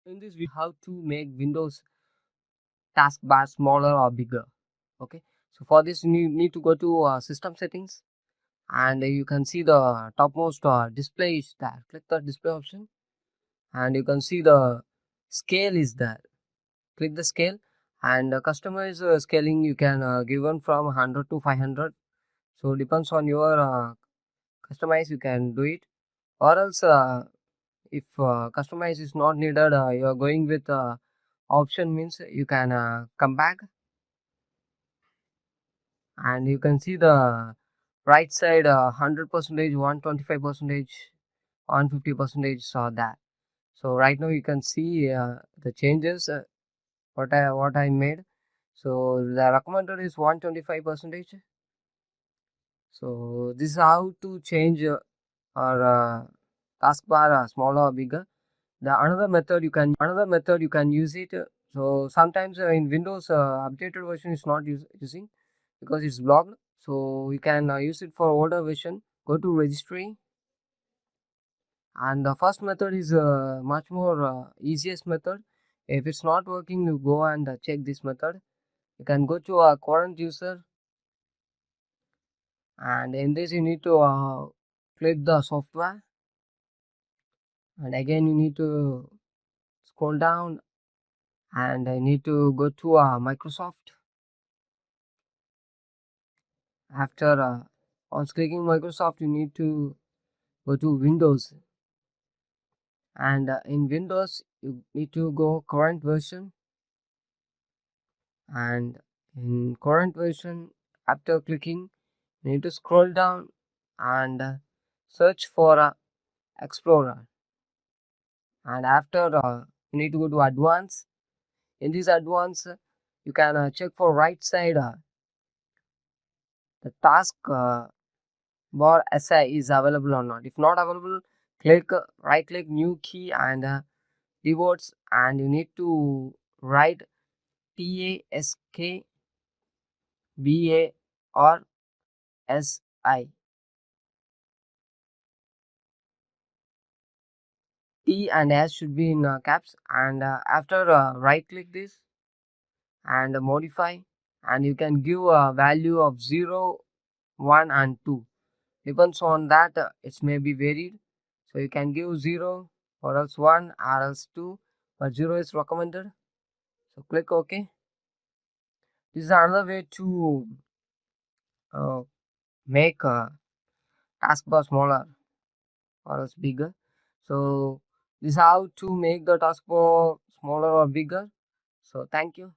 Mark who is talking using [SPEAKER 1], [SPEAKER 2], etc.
[SPEAKER 1] In this video, how to make Windows taskbar smaller or bigger. Okay, so for this, you need to go to system settings, and you can see the topmost display is there. Click the display option, and you can see the scale is there. Click the scale, and customize scaling. You can give one from 100 to 500. So depends on your customize. You can do it, or else if customize is not needed, you are going with option means you can come back, and you can see the right side 100 percentage, 125 percentage, 150 percentage saw that. So right now you can see the changes what I made. So the recommended is 125 percentage. So this is how to change our taskbar smaller or bigger. The another method you can use it. So sometimes in Windows updated version is not using because it's blocked. So you can use it for older version. Go to registry, and the first method is much more easiest method. If it's not working, you go and check this method. You can go to a current user, and in this you need to click the software, and again you need to scroll down, and I need to go to Microsoft. After once clicking Microsoft, you need to go to Windows, and in Windows you need to go current version, and in current version, after clicking, you need to scroll down and search for Explorer, and after you need to go to Advanced. In this Advanced, you can check for right side the task bar SI is available or not. If not available, click right click new key and keywords, and you need to write TASKBA or SI. T and S should be in caps, and after right click this and modify, and you can give a value of 0, 1 and 2. Depends on that, it may be varied. So you can give 0 or else 1 or else 2, but 0 is recommended. So click OK. This is another way to uh, make taskbar smaller or else bigger. So this is how to make the taskbar smaller or bigger. So thank you.